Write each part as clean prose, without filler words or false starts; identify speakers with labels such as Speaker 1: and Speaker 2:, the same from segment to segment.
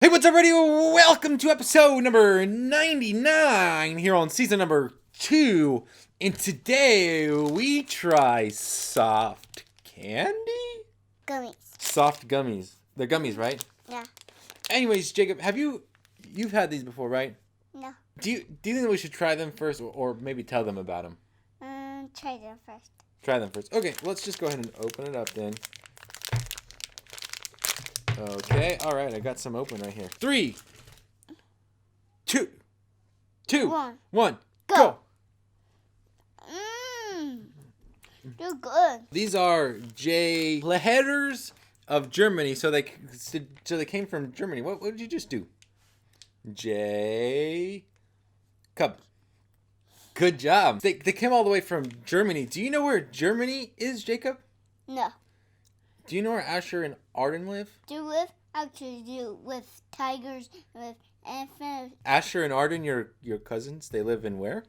Speaker 1: Hey, what's up, radio? Welcome to episode number 99 here on season number 2. And today we try soft candy?
Speaker 2: Gummies.
Speaker 1: Soft gummies. They're gummies, right?
Speaker 2: Yeah.
Speaker 1: Anyways, Jacob, you've had these before, right?
Speaker 2: No.
Speaker 1: Do you think we should try them first or maybe tell them about them?
Speaker 2: Try them first.
Speaker 1: Try them first. Okay, let's just go ahead and open it up then. Okay, all right, I got some open right here. 3, 2, 1, go.
Speaker 2: They're good.
Speaker 1: These are j.luehders of Germany, so they came from Germany. What did you just do? J. Cub. Good job. They came all the way from Germany. Do you know where Germany is, Jacob?
Speaker 2: No.
Speaker 1: Do you know where Asher and Arden live?
Speaker 2: Do with tigers, with elephants.
Speaker 1: Asher and Arden, your cousins, they live in where?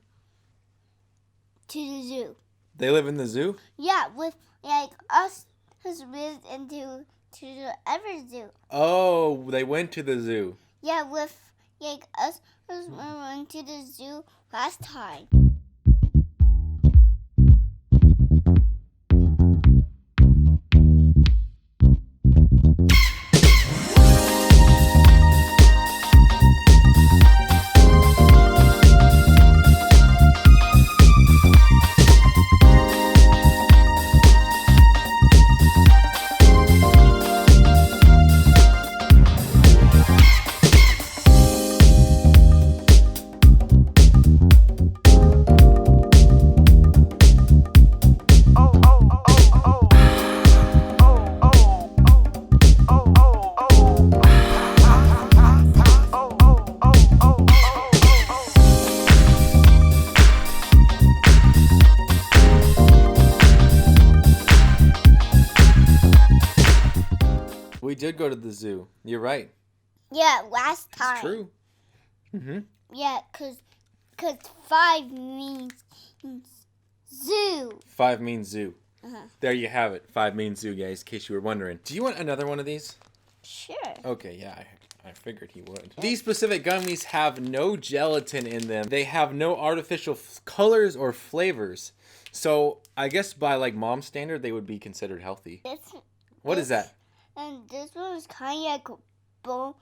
Speaker 2: To the zoo.
Speaker 1: They live in the zoo?
Speaker 2: Yeah, with like us who's lived to the other zoo.
Speaker 1: Oh, they went to the zoo.
Speaker 2: Yeah, with like us who's went to the zoo last time.
Speaker 1: We did go to the zoo. You're right.
Speaker 2: Yeah, last time.
Speaker 1: It's true. Mm-hmm.
Speaker 2: Yeah, cause 5 means zoo.
Speaker 1: 5 means zoo.
Speaker 2: Uh-huh.
Speaker 1: There you have it. 5 means zoo, guys, in case you were wondering. Do you want another one of these?
Speaker 2: Sure.
Speaker 1: Okay, yeah, I figured he would. These specific gummies have no gelatin in them. They have no artificial colors or flavors. So I guess by like mom's standard, they would be considered healthy. What is that?
Speaker 2: And this one is kind of like a bone,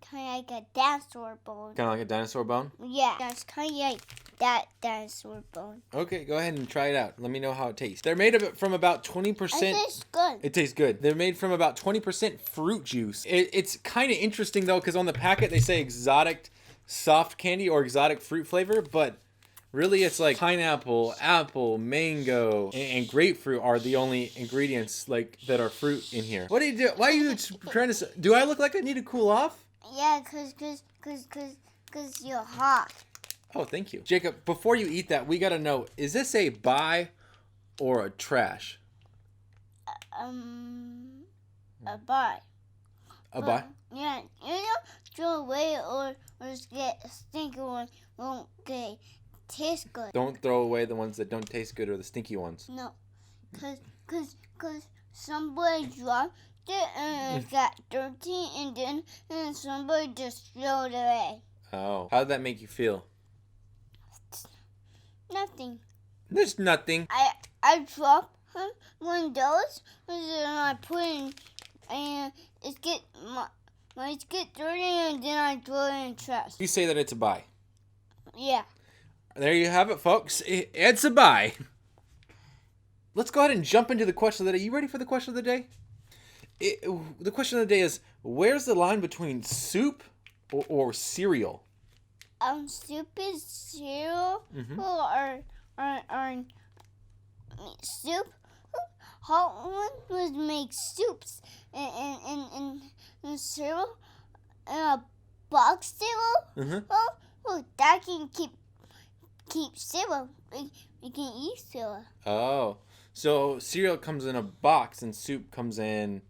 Speaker 2: kind of like a dinosaur bone.
Speaker 1: Kind of like a dinosaur bone?
Speaker 2: Yeah, that's kind of like that dinosaur bone.
Speaker 1: Okay, go ahead and try it out. Let me know how it tastes. They're made from about 20%.
Speaker 2: It tastes good.
Speaker 1: It tastes good. They're made from about 20% fruit juice. It's kind of interesting, though, because on the packet they say exotic soft candy or exotic fruit flavor, but really it's like pineapple, apple, mango, and grapefruit are the only ingredients like that are fruit in here. What do you do? Why are you trying to... Do I look like I need to cool off?
Speaker 2: Yeah, cause you're hot.
Speaker 1: Oh, thank you. Jacob, before you eat that, we got to know, is this a buy or a trash?
Speaker 2: A buy.
Speaker 1: A buy?
Speaker 2: Yeah, you don't throw away or just get a stinky one. Won't get taste good.
Speaker 1: Don't throw away the ones that don't taste good or the stinky ones.
Speaker 2: No, cause somebody dropped it and it got dirty and then somebody just threw it away.
Speaker 1: Oh, how did that make you feel?
Speaker 2: Nothing.
Speaker 1: There's nothing.
Speaker 2: I dropped one of those and then I put in and it get dirty and then I throw it in the trash.
Speaker 1: You say that it's a buy.
Speaker 2: Yeah.
Speaker 1: There you have it, folks. It's a buy. Let's go ahead and jump into the question of the day. You ready for the question of the day? The question of the day is, where's the line between soup or cereal?
Speaker 2: Soup is cereal or soup. Hot ones would make soups and cereal and a box cereal. Oh, that can keep cereal. We can eat cereal.
Speaker 1: Oh, so cereal comes in a box and soup comes in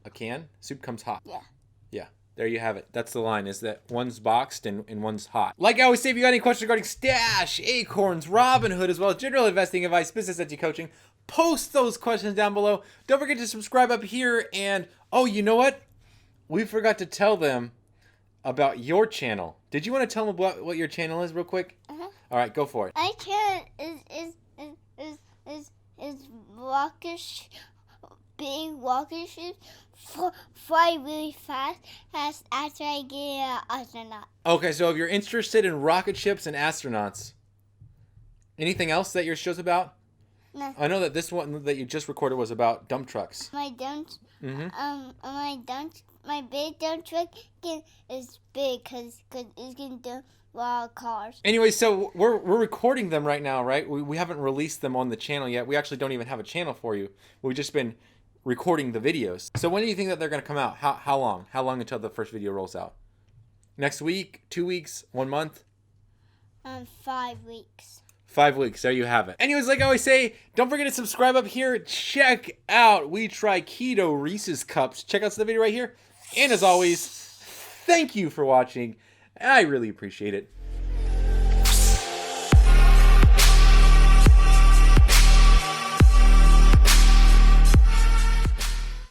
Speaker 1: a can? Soup comes hot.
Speaker 2: Yeah.
Speaker 1: Yeah. There you have it. That's the line, is that one's boxed and one's hot. Like I always say, if you got any questions regarding Stash, Acorns, Robinhood, as well as general investing advice, business edgy coaching, post those questions down below. Don't forget to subscribe up here. And, oh, you know what? we forgot to tell them about your channel. Did you want to tell them what your channel is real quick?
Speaker 2: Uh-huh.
Speaker 1: All right, go for it.
Speaker 2: My channel is big rocket ships fly really fast after I get an astronaut.
Speaker 1: Okay, so if you're interested in rocket ships and astronauts, anything else that your show's about?
Speaker 2: No.
Speaker 1: I know that this one that you just recorded was about dump trucks.
Speaker 2: My dump,
Speaker 1: Mm-hmm.
Speaker 2: my big dump truck is big because it's gonna do a lot of cars.
Speaker 1: Anyway, so we're recording them right now, right? We haven't released them on the channel yet. We actually don't even have a channel for you. We've just been recording the videos. So when do you think that they're gonna come out? How long? How long until the first video rolls out? Next week? 2 weeks? 1 month?
Speaker 2: 5 weeks.
Speaker 1: 5 weeks. There you have it. Anyways, like I always say, don't forget to subscribe up here. Check out We Try Keto Reese's Cups. Check out the video right here. And as always, thank you for watching. I really appreciate it.